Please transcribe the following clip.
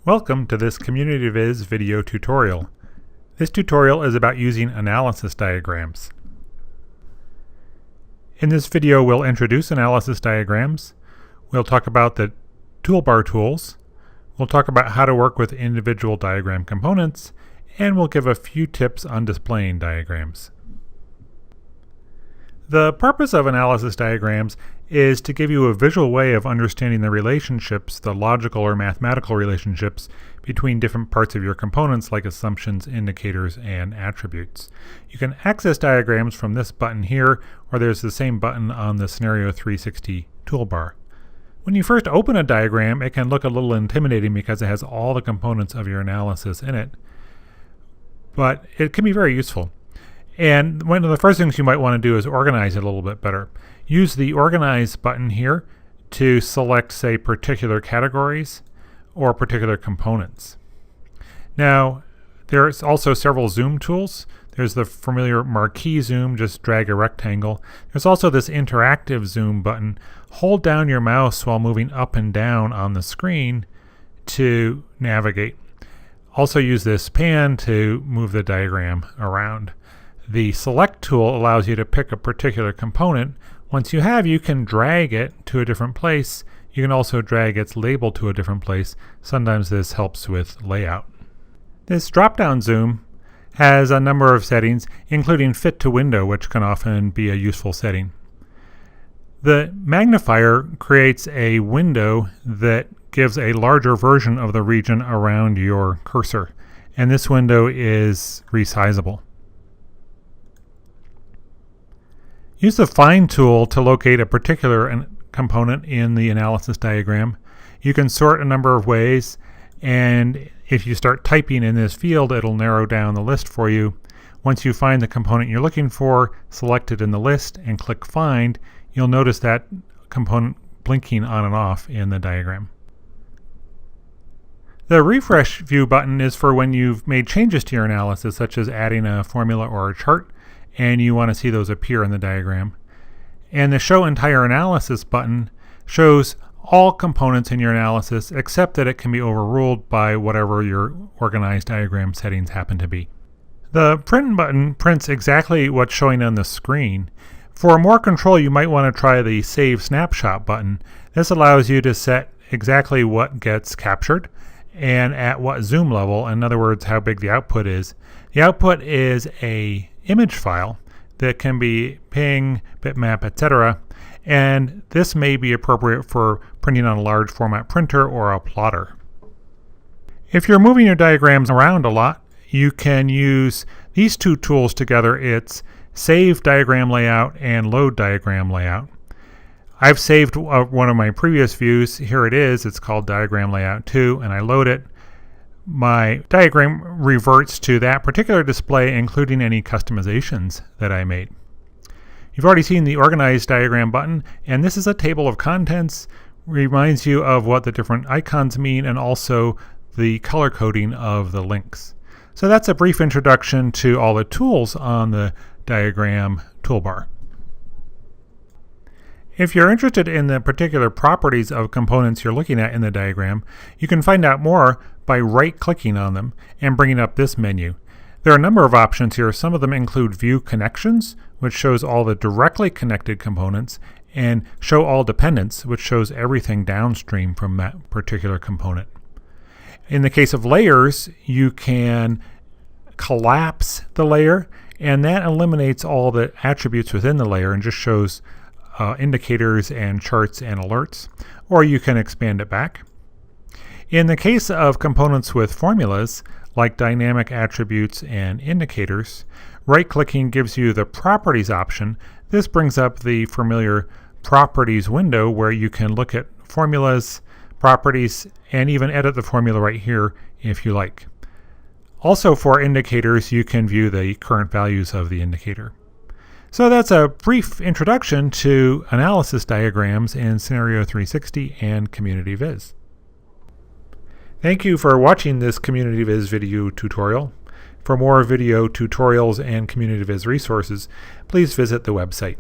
Welcome to this CommunityViz video tutorial. This tutorial is about using analysis diagrams. In this video we'll introduce analysis diagrams, we'll talk about the toolbar tools, we'll talk about how to work with individual diagram components, and we'll give a few tips on displaying diagrams. The purpose of analysis diagrams is to give you a visual way of understanding the relationships, the logical or mathematical relationships between different parts of your components like assumptions, indicators, and attributes. You can access diagrams from this button here, or there's the same button on the Scenario 360 toolbar. When you first open a diagram, it can look a little intimidating because it has all the components of your analysis in it, but it can be very useful. And one of the first things you might want to do is organize it a little bit better. Use the Organize button here to select, say, particular categories or particular components. Now, there's also several zoom tools. There's the familiar marquee zoom, just drag a rectangle. There's also this interactive zoom button. Hold down your mouse while moving up and down on the screen to navigate. Also use this pan to move the diagram around. The Select tool allows you to pick a particular component. Once you have, you can drag it to a different place. You can also drag its label to a different place. Sometimes this helps with layout. This drop-down zoom has a number of settings, including fit to window, which can often be a useful setting. The magnifier creates a window that gives a larger version of the region around your cursor, and this window is resizable. Use the Find tool to locate a particular component in the analysis diagram. You can sort a number of ways, and if you start typing in this field, it'll narrow down the list for you. Once you find the component you're looking for, select it in the list and click Find. You'll notice that component blinking on and off in the diagram. The Refresh View button is for when you've made changes to your analysis, such as adding a formula or a chart, and you want to see those appear in the diagram. And the Show Entire Analysis button shows all components in your analysis except that it can be overruled by whatever your organized diagram settings happen to be. The Print button prints exactly what's showing on the screen. For more control, you might want to try the Save Snapshot button. This allows you to set exactly what gets captured and at what zoom level, in other words, how big the output is. The output is a image file that can be PNG, bitmap, etc. And this may be appropriate for printing on a large format printer or a plotter. If you're moving your diagrams around a lot, you can use these two tools together. It's Save Diagram Layout and Load Diagram Layout. I've saved one of my previous views. Here it is. It's called Diagram Layout 2, and I load it. My diagram reverts to that particular display, including any customizations that I made. You've already seen the Organize Diagram button, and this is a table of contents. Reminds you of what the different icons mean and also the color coding of the links. So that's a brief introduction to all the tools on the diagram toolbar. If you're interested in the particular properties of components you're looking at in the diagram, you can find out more by right-clicking on them and bringing up this menu. There are a number of options here. Some of them include View Connections, which shows all the directly connected components, and Show All Dependents, which shows everything downstream from that particular component. In the case of layers, you can collapse the layer, and that eliminates all the attributes within the layer and just shows indicators and charts and alerts, or you can expand it back. In the case of components with formulas, like dynamic attributes and indicators, right-clicking gives you the Properties option. This brings up the familiar Properties window where you can look at formulas, properties, and even edit the formula right here if you like. Also for indicators, you can view the current values of the indicator. So that's a brief introduction to analysis diagrams in Scenario 360 and CommunityViz. Thank you for watching this CommunityViz video tutorial. For more video tutorials and CommunityViz resources, please visit the website.